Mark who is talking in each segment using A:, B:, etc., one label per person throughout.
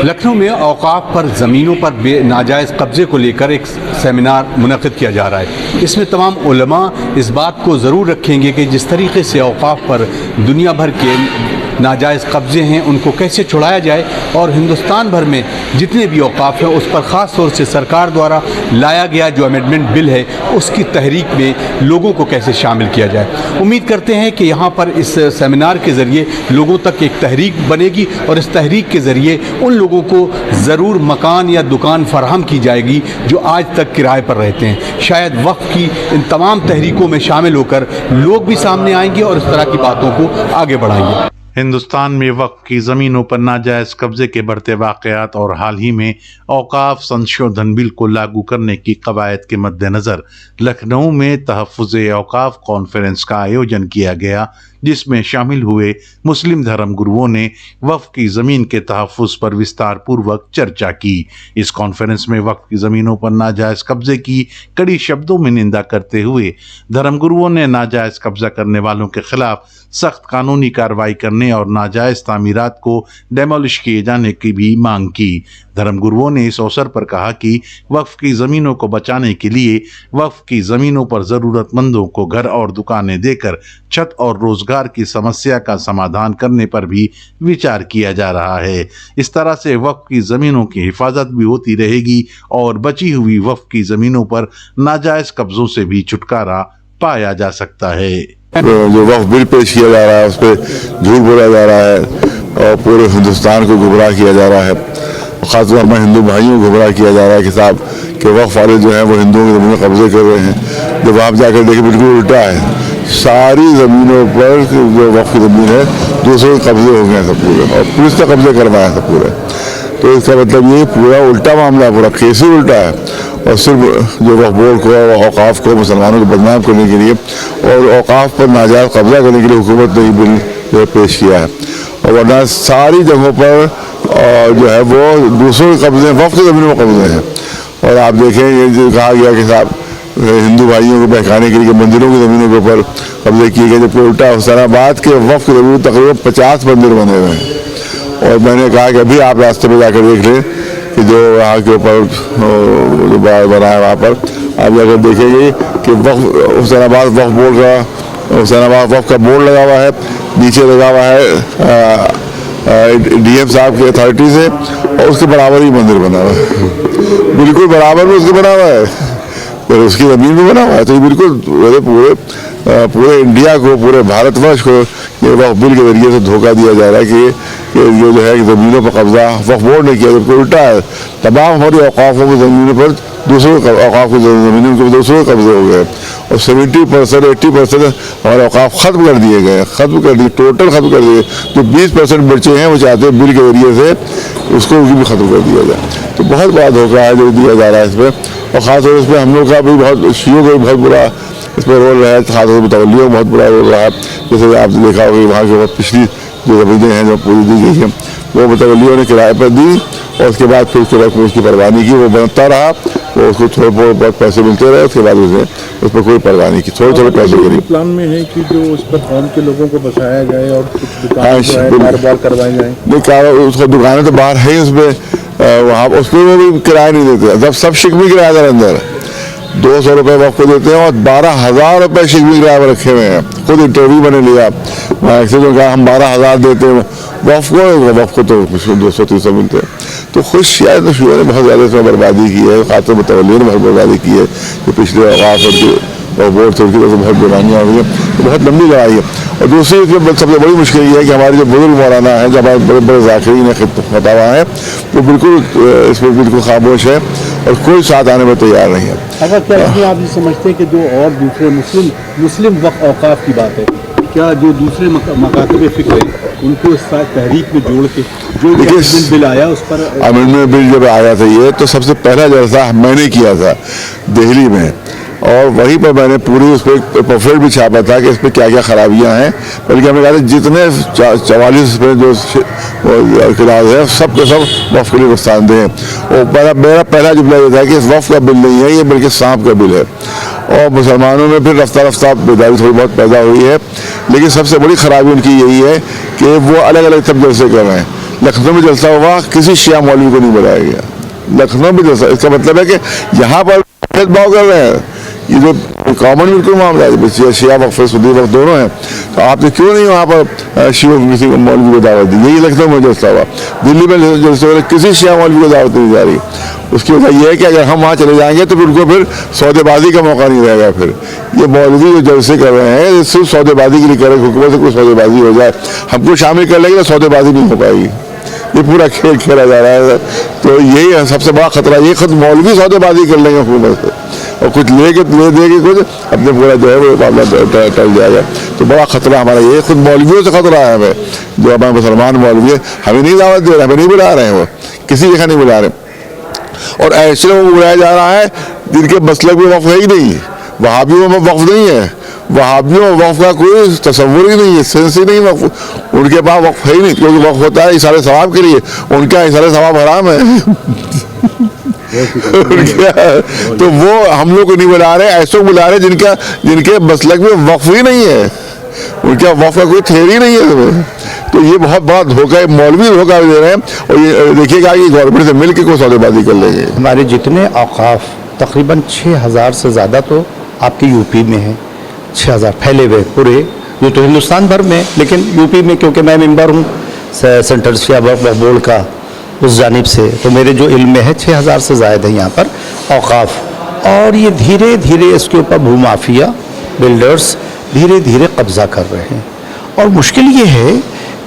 A: लखनऊ में औकाफ पर ज़मीनों पर नाजायज़ कब्ज़े को लेकर एक सेमिनार मुनक़िद किया जा रहा है। इसमें तमाम उलमा इस बात को ज़रूर रखेंगे कि जिस तरीके से औकाफ पर दुनिया भर के नाजायज़ कब्ज़े हैं उनको कैसे छुड़ाया जाए और हिंदुस्तान भर में जितने भी औकाफ हैं उस पर ख़ास तौर से सरकार द्वारा लाया गया जो अमेंडमेंट बिल है उसकी तहरीक में लोगों को कैसे शामिल किया जाए। उम्मीद करते हैं कि यहाँ पर इस सेमिनार के ज़रिए लोगों तक एक तहरीक बनेगी और इस तहरीक के ज़रिए उन लोगों को ज़रूर मकान या दुकान फराहम की जाएगी जो आज तक किराए पर रहते हैं। शायद वक्फ़ की इन तमाम तहरीकों में शामिल होकर लोग भी सामने आएंगे और इस तरह की बातों को आगे बढ़ाएंगे।
B: हिंदुस्तान में वक्फ की ज़मीनों पर नाजायज़ कब्ज़े के बढ़ते वाक़यात और हाल ही में औकाफ संशोधन बिल को लागू करने की कवायद के मद्देनज़र लखनऊ में तहफ़्फ़ुज़ औकाफ कॉन्फ्रेंस का आयोजन किया गया, जिसमें शामिल हुए मुस्लिम धर्म गुरुओं ने वक्फ की ज़मीन के तहफ़्फ़ुज़ पर विस्तार पूर्वक चर्चा की। इस कॉन्फ्रेंस में वक्फ की ज़मीनों पर नाजायज़ कब्ज़े की कड़ी शब्दों में निंदा करते हुए धर्म गुरुओं ने नाजायज़ कब्ज़ा करने वालों के खिलाफ सख्त कानूनी कार्रवाई करने और नाजायज़ तामीरात को डेमोलिश किए जाने की भी मांग की। धर्म गुरुओं ने इस अवसर पर कहा कि वक्फ की ज़मीनों को बचाने के लिए वक्फ की ज़मीनों पर ज़रूरतमंदों को घर और दुकानें देकर छत और रोज़गार की समस्या का समाधान करने पर भी विचार किया जा रहा है। इस तरह से वक्फ की ज़मीनों की हिफाजत भी होती रहेगी और बची हुई वक्फ की ज़मीनों पर नाजायज़ कब्ज़ों से भी छुटकारा पाया जा सकता है।
C: जो वक्फ बिल पेश किया जा रहा है उस पर झूठ बोला जा रहा है और पूरे हिंदुस्तान को गुमराह किया जा रहा है। ख़ासतौर पर हमारे हिंदू भाइयों को गुमराह किया जा रहा है कि साहब कि वक्फ वाले जो हैं वो हिंदुओं की ज़मीनों कब्जे कर रहे हैं। जब आप जाकर देखिए बिल्कुल उल्टा है, सारी ज़मीनों पर जो वक्फ की ज़मीन है दूसरों के कब्जे हो गए हैं सब पूरे और पुलिस का कब्जे करवाया सब पूरे। तो इसका मतलब ये पूरा उल्टा मामला, पूरा केस ही उल्टा है। और सिर्फ जो वक्फ बोर्ड को औकाफ को मुसलमानों को बदनाम करने के लिए और औकाफ पर नाजायज़ कब्जा करने के लिए हुकूमत ने ये बिल पेश किया है। और वरना सारी जगहों पर जो है वो दूसरों के कब्जे, वक्फ की ज़मीनों में कब्जे हैं। और आप देखें ये जो कहा गया कि साहब हिंदू भाइयों को बहकाने के लिए मंदिरों की ज़मीनों के ऊपर कब्जे किए गए, जबकि उल्टा हुसैनाबाद के वक्फ की ज़मीन तकरीबन 50 मंदिर बने हुए हैं। और मैंने कहा कि अभी आप रास्ते में जाकर देख लें कि जो वहाँ के ऊपर जो बना है वहाँ पर आप जाकर देखेंगे कि वक्फ हुसैनाबाद वक्फ बोर्ड का हुसैनाबाद वक्फ का बोर्ड लगा हुआ है, नीचे लगा हुआ है डीएम साहब की अथॉरिटी से और उसके बराबर ही मंदिर बना हुआ है, बिल्कुल बराबर में उसके बना हुआ है, फिर उसकी ज़मीन में बना हुआ है। तो ये बिल्कुल पूरे इंडिया को, पूरे भारतवर्ष को ये वक्फ बिल के जरिए से धोखा दिया जा रहा है कि ये जो है ज़मीनों पर कब्जा वक्फ बोर्ड ने किया, जबकि उल्टा है। तमाम हमारी औकाफ़ों की ज़मीनों पर दूसरों औकाफ की ज़मीनों के दूसरों के कब्जे हो गए और 70% 80% हमारे औकाफ ख़त्म कर दिए गए, ख़त्म कर दिए, टोटल ख़त्म कर दिए। जो 20% बचे हैं वो चाहते हैं बिल के जरिए से उसको भी ख़त्म कर दिया जाए। तो बहुत बड़ा धोखा है जो दिया जा रहा है इसमें। और ख़ासतौर इसमें हम लोग का भी बहुत, शियों का भी बहुत बुरा इसमें रोल रहा है, खासतौर पर तवल्लियों में बहुत बुरा रोल रहा है। जैसे आपने देखा होगा कि वहाँ के बहुत पिछली जो ज़मीनें हैं जो पूरी दी गई हैं वो मुतवल्लियों ने किराए पर दी और उसके बाद फिर उसके वक्त में उसकी परवाह नहीं की, वो बनता रहा, वो उसको थोड़े बहुत पैसे मिलते रहे, उसके बाद उसने उस पर कोई परवाह नहीं की, थोड़े पैसे गिरी।
D: प्लान में है कि जो उस पर कौम के लोगों को बसाया जाए और कुछ दुकान करवाई जाए।
C: नहीं क्या उसको दुकानें तो बाहर है ही, उसमें वहाँ उस पर वो भी किराया नहीं देते। जब सब शिकवी किराएदार अंदर 200 रुपये वक्फ को देते हैं और 12,000 रुपये शिकवी किराए पर रखे हुए हैं। खुद इंटरव्यू मैंने लिया, एक्चुअली तो कहा हम 12,000 देते हैं वक्फ को तो 200-300 मिलते हैं। तो खुद शायद तो शुरू ने बहुत ज़्यादा इसमें बर्बादी की है, खासतौर पर मुतवल्लियों ने बहुत बर्बादी की है। जो पिछले औकाफ और बोर्ड से उनकी तरफ से बहुत बुरानियाँ हो गई हैं, तो बहुत लंबी लड़ाई है। और दूसरी इसमें सबसे बड़ी मुश्किल ये है कि हमारे जो बुजुर्ग मौलाना हैं, जो हमारे बड़े बड़े ज़ाकिरीन ने फतवा हैं, वो बिल्कुल इसमें बिल्कुल खामोश है और कोई साथ आने में तैयार नहीं है।
D: अगर क्या इसमें आप ये समझते हैं कि जो और दूसरे मुस्लिम वक्फ औकाफ की बात है, क्या जो दूसरे मकातब फ़िक्र हैं उनको इस तहरीक में जोड़ के जो बिल आया उस पर
C: अमेंडमेंट बिल जब आया था ये, तो सबसे पहला जलसा मैंने किया था दिल्ली में और वहीं पर मैंने पूरी उस पर पम्फलेट भी छापा था कि इस पर क्या क्या खराबियाँ हैं। बल्कि हमने कहा था जितने 44 में जो खिलाफ है सब के सब वक्फ के लिए नुकसानदेह हैं। और मेरा पहला जुमला ये था कि इस वक्फ का बिल नहीं है, ये बल्कि सांप का बिल है। और मुसलमानों में फिर रफ्ता रफ्ता बेदारी थोड़ी बहुत पैदा हुई है, लेकिन सबसे बड़ी खराबी उनकी यही है कि वो अलग अलग सब जलसे कर रहे हैं। लखनऊ में जलसा हुआ, किसी शिया मौलवी को नहीं बुलाया गया। लखनऊ में जलसा, इसका मतलब है कि यहाँ पर भेदभाव कर रहे हैं। ये जो कॉमन बिल्कुल मामला है, शिया वक्फ सुन्नी वक्फ दोनों हैं, तो आपने क्यों नहीं वहाँ पर शिया किसी मौलवी को दावत दी? यही लखनऊ में जलसा हुआ। दिल्ली में जलसा हुआ, किसी शिया मौलवी को दावत नहीं जा रही। उसकी वजह यह है कि अगर हम वहाँ चले जाएंगे तो फिर उनको फिर सौदेबाजी का मौका नहीं रहेगा। फिर ये मौलवी जो जलसे कर रहे हैं, सिर्फ सौदेबाजी के लिए कर रहे हैं, हुकूमत से कोई सौदेबाजी हो जाए, हमको शामिल कर लेंगे तो सौदेबाजी नहीं हो पाएगी। ये पूरा खेल खेला जा रहा है। तो यही सबसे बड़ा खतरा, ये खुद मौलवी सौदेबाजी कर लेंगे हुकूमत से और कुछ ले देंगे, कुछ अपने पूरा जो है वो मामला टल जाएगा। तो बड़ा खतरा हमारा ये, खुद मौलवियों से खतरा है हमें। जो हमारे मुसलमान मौलवी है, हमें नहीं दावत दे रहे, हमें नहीं बुला रहे हैं, वो किसी जगह नहीं बुला रहे। और ऐसे लोगों को बुलाया जा रहा है जिनके मसलब में वक्फ है ही नहीं। वहाबियों में वक्फ नहीं है, वहाबियों में वक्फ का कोई तस्वुर ही नहीं है, सेंस ही नहीं वक्फ। उनके पास वक्फ है ही नहीं, क्योंकि वक्फ होता है इशारे सवाब के लिए, उनका इशारे सवाब हराम है। तो वो हम लोग को नहीं बुला रहे, ऐसे बुला रहे जिनके मसलक में वक्फ ही नहीं है, उनका वक्फ का कोई थ्योरी नहीं है। तो ये बहुत बड़ा धोखा है, मौलवी धोखा दे रहे हैं। और ये देखिएगा कि गवर्नमेंट से मिलकर कोई सौदेबाजी कर लेंगे।
E: हमारे जितने औकाफ तकरीबन 6000 से ज़्यादा तो आपके यूपी में है। 6000 फैले हुए पूरे, ये तो हिंदुस्तान भर में, लेकिन यूपी में क्योंकि मैं मेंबर हूँ सेंट्रल शिया वक्फ बोर्ड का उस जानिब से, तो मेरे जो इल्म में है 6000 से ज़्यादा है यहाँ पर औकाफ। और ये धीरे धीरे इसके ऊपर भूमाफिया बिल्डर्स धीरे धीरे कब्ज़ा कर रहे हैं। और मुश्किल ये है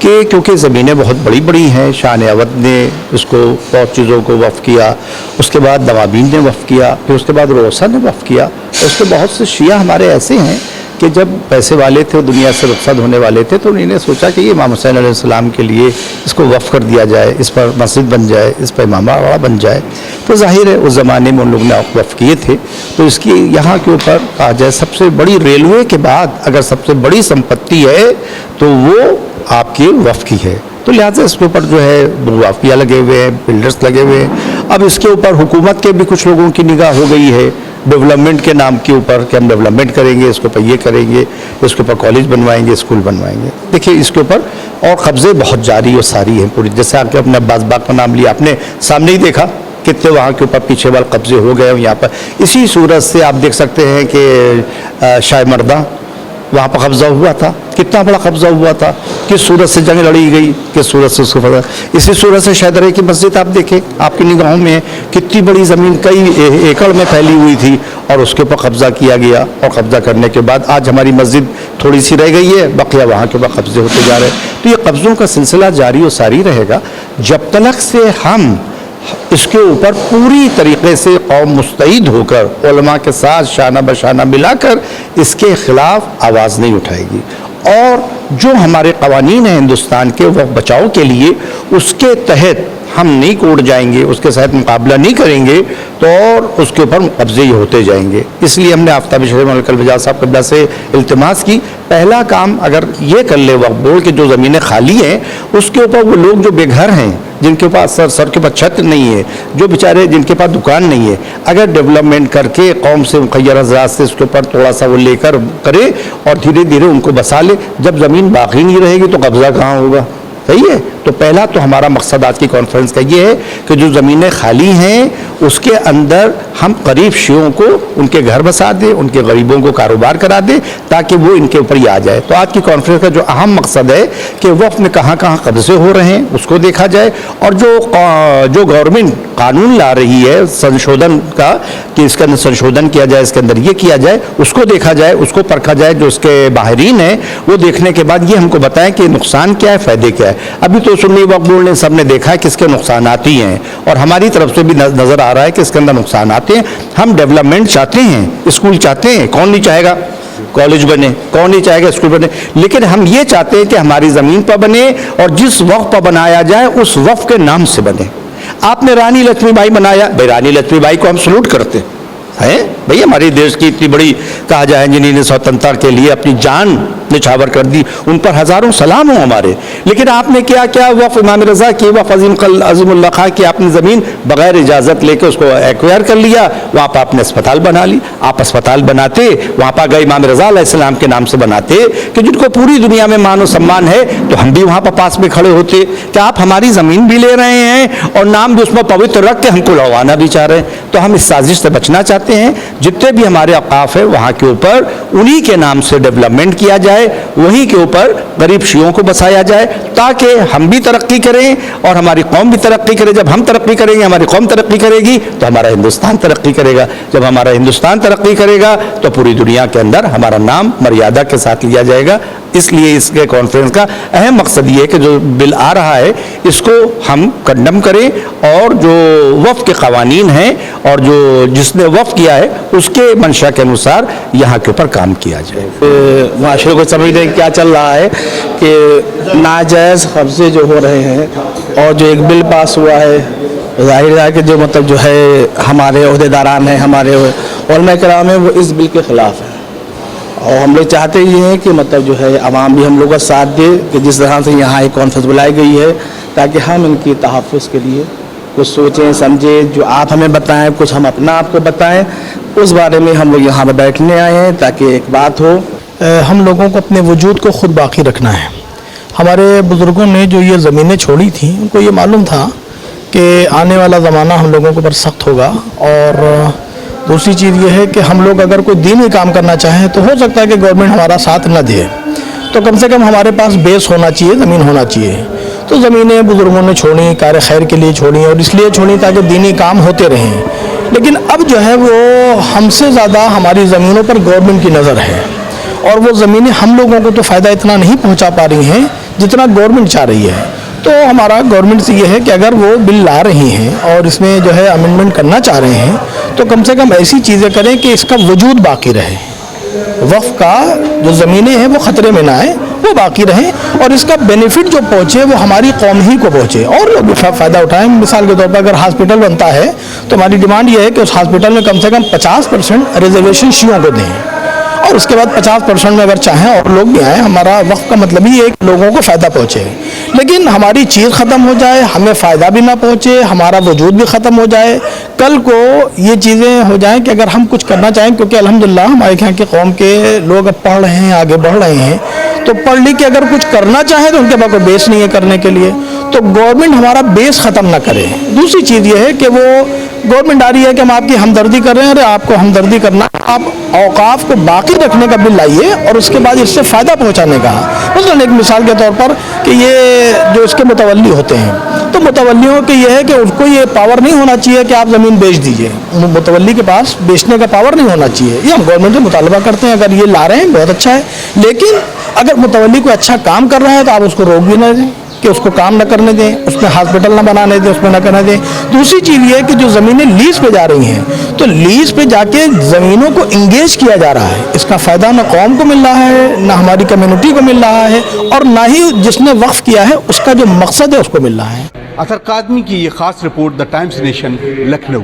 E: कि क्योंकि ज़मीनें बहुत बड़ी बड़ी हैं, शान अवध ने उसको बहुत चीज़ों को वफ़ किया, उसके बाद नवाबीन ने वफ़ किया, फिर उसके बाद रोसा ने वफ़ किया। उसके बहुत से शिया हमारे ऐसे हैं कि जब पैसे वाले थे, दुनिया से रुखसत होने वाले थे, तो उन्होंने सोचा कि ये इमाम हुसैन अलैहिस्सलाम के लिए इसको वफ़ कर दिया जाए, इस पर मस्जिद बन जाए, इस पर इमामबाड़ा बन जाए। तो जाहिर है उस ज़माने में उन लोगों ने वफ़ किए थे। तो इसकी यहाँ के ऊपर कहा जाए सबसे बड़ी रेलवे के बाद अगर सबसे बड़ी संपत्ति है तो वो आपके वफ़ की है। तो लिहाजा इसके ऊपर जो है वाफिया लगे हुए हैं, बिल्डर्स लगे हुए हैं। अब इसके ऊपर हुकूमत के भी कुछ लोगों की निगाह हो गई है डेवलपमेंट के नाम के ऊपर कि हम डेवलपमेंट करेंगे, इसके ऊपर ये करेंगे, इसके ऊपर कॉलेज बनवाएंगे, स्कूल बनवाएंगे। देखिए इसके ऊपर और कब्ज़े बहुत जारी और सारी हैं पूरी। जैसे आपके अपने अब्बास बाग का नाम लिया, आपने सामने ही देखा कितने वहाँ के ऊपर पीछे वाले कब्ज़े हो गए। यहाँ पर इसी सूरत से आप देख सकते हैं कि शाह मर्दा वहाँ पर कब्ज़ा हुआ था, कितना बड़ा कब्ज़ा हुआ था, किस सूरत से जंग लड़ी गई, किस सूरत से उसको फतह। इसी सूरत से शहदरे की मस्जिद आप देखें, आपकी निगाहों में कितनी बड़ी ज़मीन कई एकड़ में फैली हुई थी और उसके ऊपर कब्ज़ा किया गया। और कब्ज़ा करने के बाद आज हमारी मस्जिद थोड़ी सी रह गई है, बकिया वहाँ के ऊपर कब्ज़े होते जा रहे हैं। तो ये कब्ज़ों का सिलसिला जारी और सारी रहेगा जब तक से हम इसके ऊपर पूरी तरीके से कौम मुस्तैद होकर उलमा के साथ शाना बशाना मिलाकर इसके ख़िलाफ़ आवाज़ नहीं उठाएगी। और जो हमारे क़वानीन हैं हिंदुस्तान के वो बचाव के लिए, उसके तहत हम नहीं कोड जाएंगे, उसके साथ मुकाबला नहीं करेंगे तो और उसके ऊपर कब्ज़े ही होते जाएंगे। इसलिए हमने आफ्ताब शरीफ मलिक अलवजाज साहब क़िबला से इल्तिमास की, पहला काम अगर ये कर ले वक्फ बोर्ड के जो ज़मीनें खाली हैं उसके ऊपर वो लोग जो बेघर हैं, जिनके पास सर के ऊपर छत नहीं है, जो बेचारे जिनके पास दुकान नहीं है, अगर डेवलपमेंट करके कौम से मुखय्यर हज़रात से उसके ऊपर थोड़ा सा वो लेकर करे और धीरे धीरे उनको बसा ले। जब ज़मीन बाकी नहीं रहेगी तो कब्ज़ा कहाँ होगा? सही है। तो पहला तो हमारा मकसद आज की कॉन्फ्रेंस का ये है कि जो ज़मीनें खाली हैं उसके अंदर हम करीब शियों को उनके घर बसा दें, उनके गरीबों को कारोबार करा दें ताकि वो इनके ऊपर ही आ जाए। तो आज की कॉन्फ्रेंस का जो अहम मकसद है कि वक़्त में कहाँ कहाँ कब्ज़े हो रहे हैं उसको देखा जाए, और जो गवर्नमेंट कानून ला रही है संशोधन का कि इसके अंदर संशोधन किया जाए, इसके अंदर ये किया जाए, उसको देखा जाए, उसको परखा जाए। जो उसके माहिरीन हैं वो देखने के बाद ये हमको बताएं कि नुकसान क्या है, फ़ायदे क्या है। अभी तो सुन्नी वक्फ बोर्ड ने सबने देखा है कि इसके नुकसान आती हैं और हमारी तरफ से भी नज़र आ रहा है कि इसके अंदर नुकसान आते हैं। हम डेवलपमेंट चाहते हैं, स्कूल चाहते हैं, कौन नहीं चाहेगा कॉलेज बने, कौन नहीं चाहेगा स्कूल बने, लेकिन हम ये चाहते हैं कि हमारी ज़मीन पर बने और जिस वक्फ पर बनाया जाए उस वक्फ के नाम से बने। आपने रानी लक्ष्मीबाई बनाया, भाई रानी लक्ष्मीबाई को हम सलूट करते हैं, भाई हमारे देश की इतनी बड़ी कहा जाए जिन्होंने स्वतंत्रता के लिए अपनी जान निछावर कर दी, उन पर हजारों सलाम हो हमारे। लेकिन आपने क्या क्या वफ़ इमाम रज़ा की, वफ़ अज़ीमुल्लाह खां की आपने ज़मीन बग़ैर इजाज़त लेके उसको एक्वायर कर लिया, वहाँ पर आपने अस्पताल बना ली। आप अस्पताल बनाते, वहाँ पर अगर इमाम रज़ा अलैहिस्सलाम के नाम से बनाते कि जिनको पूरी दुनिया में मान और सम्मान है, तो हम भी वहाँ पर पास में खड़े होते। क्या आप हमारी ज़मीन भी ले रहे हैं और नाम भी उसमें पवित्र रख के हमको लड़वाना भी चाह रहे हैं? तो हम इस साजिश से बचना चाहते हैं। जितने भी हमारे औक़ाफ़ है वहाँ के ऊपर उन्हीं के नाम से डेवलपमेंट किया जाए, वहीं के ऊपर गरीब शियों को बसाया जाए, ताकि हम भी तरक्की करें और हमारी कौम भी तरक्की करे। जब हम तरक्की करेंगे, हमारी कौम तरक्की करेगी, तो हमारा हिंदुस्तान तरक्की करेगा। जब हमारा हिंदुस्तान तरक्की करेगा तो पूरी दुनिया के अंदर हमारा नाम मर्यादा के साथ लिया जाएगा। इसलिए इसके कॉन्फ्रेंस का अहम मकसद ये है कि जो बिल आ रहा है इसको हम कंडम करें और जो वफ़ के क़वानीन हैं और जो जिसने वफ़ किया है उसके मंशा के अनुसार यहाँ के ऊपर काम किया जाए।
F: माशरे को समझते क्या चल रहा है कि नाजायज़ कब्ज़े जो हो रहे हैं और जो एक बिल पास हुआ है, ज़ाहिर है कि जो मतलब जो है हमारे अहदेदारान हैं, हमारे उलमा किराम हैं, वो इस बिल के ख़िलाफ़ हैं। और हम लोग चाहते ये हैं कि मतलब जो है आवाम भी हम लोग का साथ दे कि जिस तरह से यहाँ एक कॉन्फ्रेंस बुलाई गई है, ताकि हम इनकी तहफ़्फ़ुज़ के लिए कुछ सोचें समझें, जो आप हमें बताएं, कुछ हम अपना आपको बताएं, उस बारे में हम लोग यहाँ पर बैठने आए हैं ताकि एक बात हो।
G: हम लोगों को अपने वजूद को ख़ुद बाकी रखना है। हमारे बुज़ुर्गों ने जो ये ज़मीनें छोड़ी थी, उनको ये मालूम था कि आने वाला ज़माना हम लोगों के ऊपर सख्त होगा। और दूसरी चीज़ ये है कि हम लोग अगर कोई दीनी काम करना चाहें तो हो सकता है कि गवर्नमेंट हमारा साथ न दे, तो कम से कम हमारे पास बेस होना चाहिए, ज़मीन होना चाहिए। तो ज़मीनें बुज़ुर्गों ने छोड़ी, कार्य खैर के लिए छोड़ी और इसलिए छोड़ी ताकि दीनी काम होते रहें। लेकिन अब जो है वो हमसे ज़्यादा हमारी ज़मीनों पर गवर्नमेंट की नज़र है और वो ज़मीनें हम लोगों को तो फ़ायदा इतना नहीं पहुंचा पा रही हैं जितना गवर्नमेंट चाह रही है। तो हमारा गवर्नमेंट से ये है कि अगर वो बिल ला रही हैं और इसमें जो है अमेंडमेंट करना चाह रहे हैं तो कम से कम ऐसी चीज़ें करें कि इसका वजूद बाकी रहे, वफ़ का जो ज़मीनें हैं वो ख़तरे में ना आए, वो बाकी रहें और इसका बेनिफिट जो पहुँचे वो हमारी कौम ही को पहुँचे और लोग फ़ायदा उठाएं। मिसाल के तौर पर अगर हॉस्पिटल बनता है तो हमारी डिमांड ये है कि उस हॉस्पिटल में कम से कम 50% रिजर्वेशन शियों को दें और उसके बाद 50% में अगर चाहें और लोग भी आएँ। हमारा वक़्त का मतलब ही है कि लोगों को फ़ायदा पहुँचे, लेकिन हमारी चीज़ ख़त्म हो जाए, हमें फ़ायदा भी ना पहुँचे, हमारा वजूद भी ख़त्म हो जाए। कल को ये चीज़ें हो जाएं कि अगर हम कुछ करना चाहें, क्योंकि अल्हम्दुलिल्लाह हमारे यहाँ के कौम के लोग अब पढ़ रहे हैं, आगे बढ़ रहे हैं, तो पढ़ लिख के अगर कुछ करना चाहें तो उनके पास कोई बेस नहीं है करने के लिए। तो गवर्नमेंट हमारा बेस ख़त्म ना करे। दूसरी चीज़ ये है कि वो गवर्नमेंट आ रही है कि हम आपकी हमदर्दी कर रहे हैं, अरे आपको हमदर्दी करना, आप औकाफ को बाकी रखने का बिल लाइए और उसके बाद इससे फ़ायदा पहुंचाने का। मतलब एक मिसाल के तौर पर कि ये जो इसके मुतवल्ली होते हैं, तो मुतवल्लियों के ये है कि उसको ये पावर नहीं होना चाहिए कि आप ज़मीन बेच दीजिए, मुतवल्ली के पास बेचने का पावर नहीं होना चाहिए। ये हम गवर्नमेंट से मुतालबा करते हैं। अगर ये ला रहे हैं बहुत अच्छा है, लेकिन अगर मुतवल्ली कोई अच्छा काम कर रहा है तो आप उसको रोक भी ना दें कि उसको काम न करने दें, उसमें हॉस्पिटल ना बनाने दें, उसमें न करने दें। दूसरी चीज़ ये है कि जो ज़मीनें लीज पे जा रही हैं, तो लीज पे जाके ज़मीनों को इंगेज किया जा रहा है। इसका फ़ायदा ना कौम को मिल रहा है, ना हमारी कम्युनिटी को मिल रहा है और ना ही जिसने वक्फ किया है उसका जो मकसद है उसको मिल रहा है।
A: अतर कादमी की ये ख़ास report the times nation Lucknow.